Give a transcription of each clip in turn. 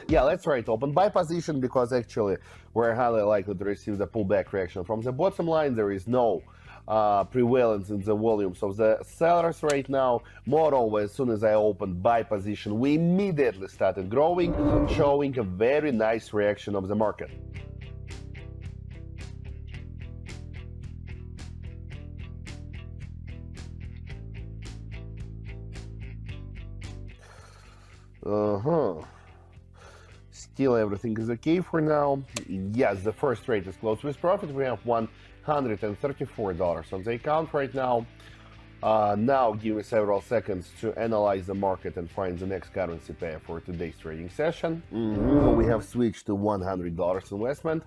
Yeah, let's try to open buy position because actually we're highly likely to receive the pullback reaction from the bottom line. There is no prevalence in the volumes of the sellers right now. Moreover, as soon as I opened buy position, we immediately started growing, showing a very nice reaction of the market. Still everything is okay for now. Yes, the first trade is closed with profit. We have $134 on the account right now. Now give me several seconds to analyze the market and find the next currency pair for today's trading session. We have switched to $100 investment.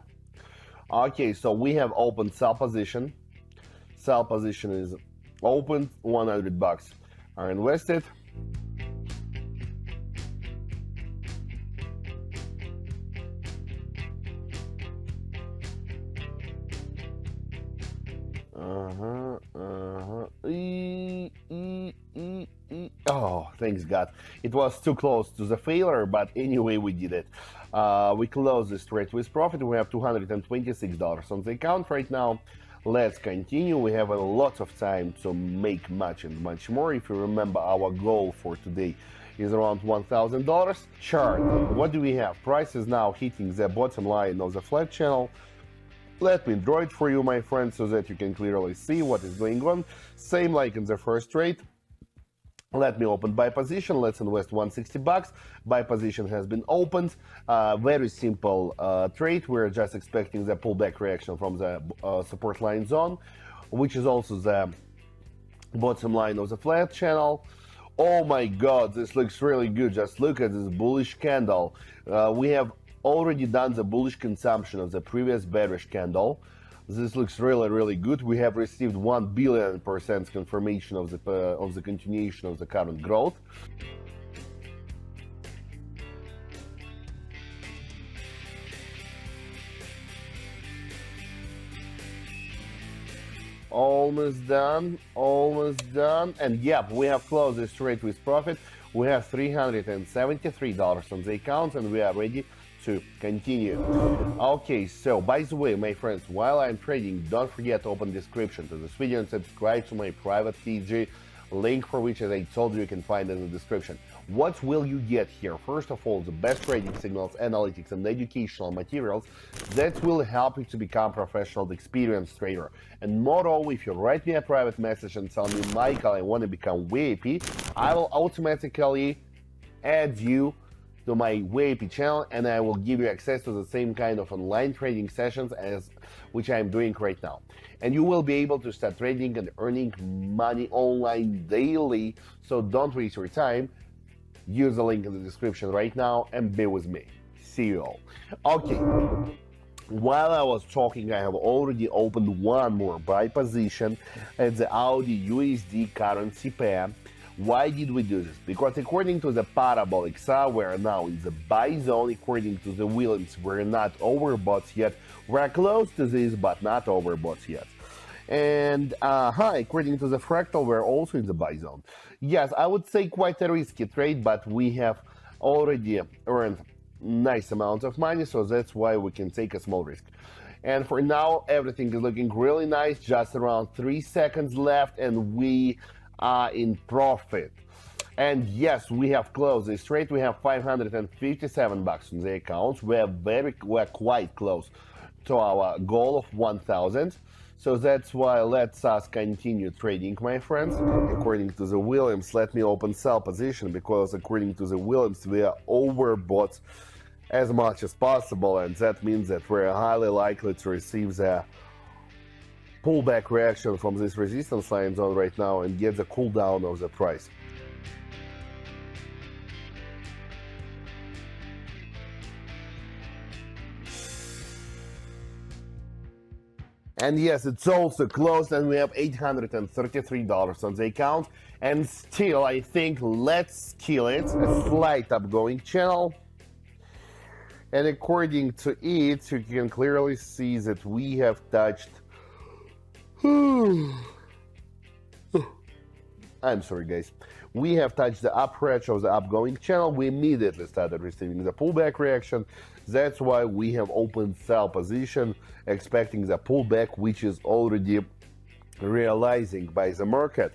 Okay, so we have opened sell position. Sell position is opened, $100 are invested. Oh, thanks God. It was too close to the failure, but anyway, we did it. We closed this trade with profit. We have $226 on the account right now. Let's continue. We have a lot of time to make much and much more. If you remember, our goal for today is around $1,000. Chart. What do we have? Price is now hitting the bottom line of the flat channel. Let me draw it for you, my friends, so that you can clearly see what is going on. Same like in the first trade. Let me open buy position. Let's invest $160. Buy position has been opened. Very simple trade. We're just expecting the pullback reaction from the support line zone, which is also the bottom line of the flat channel. Oh my God, this looks really good. Just look at this bullish candle. We have already done the bullish consumption of the previous bearish candle. This looks really good. We have received 1 billion% confirmation of the continuation of the current growth. Almost done. And yep, we have closed this trade with profit. We have $373 on the account and we are ready to continue. Okay, so by the way, my friends, while I'm trading, don't forget to open description to this video and subscribe to my private TG, link for which, as I told you, you can find in the description. What will you get here? First of all, the best trading signals, analytics, and educational materials that will help you to become professional, experienced trader. And moreover, if you write me a private message and tell me, Michael, I want to become VIP, I will automatically add you to my VIP channel and I will give you access to the same kind of online trading sessions as which I'm doing right now. And you will be able to start trading and earning money online daily. So don't waste your time. Use the link in the description right now and be with me. See you all. Okay. While I was talking, I have already opened one more buy position at the Audi USD currency pair. Why did we do this? Because according to the parabolic saw, we're now in the buy zone. According to the Williams, we're not overbought yet. We're close to this, but not overbought yet. And according to the fractal, we're also in the buy zone. Yes, I would say quite a risky trade, but we have already earned nice amount of money, so that's why we can take a small risk. And for now, everything is looking really nice. Just around 3 seconds left, and we are in profit. And yes, we have closed this trade. We have $557 on the accounts. We're quite close to our goal of 1,000. So that's why let's us continue trading, my friends. According to the Williams, let me open sell position, because according to the Williams, we are overbought as much as possible, and that means that we're highly likely to receive the pullback reaction from this resistance line zone right now and get the cool down of the price. And yes, it's also closed and we have $833 on the account. And still, I think, let's kill it. A slight upgoing channel. And according to it, you can clearly see that we have touched I'm sorry, guys. We have touched the upper edge of the upgoing channel. We immediately started receiving the pullback reaction. That's why we have opened sell position, expecting the pullback, which is already realizing by the market.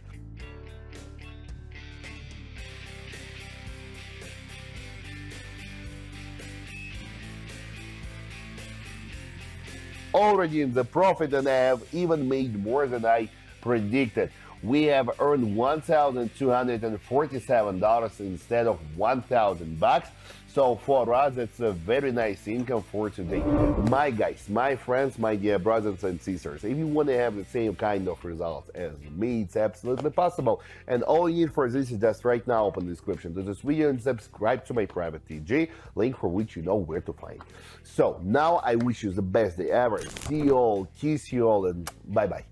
Already in the profit, and I have even made more than I predicted. We have earned $1,247 instead of $1,000. So for us, it's a very nice income for today. My guys, my friends, my dear brothers and sisters, if you want to have the same kind of results as me, it's absolutely possible. And all you need for this is just right now open the description to this video and subscribe to my private TG, link for which you know where to find. So now I wish you the best day ever. See you all, kiss you all, and bye-bye.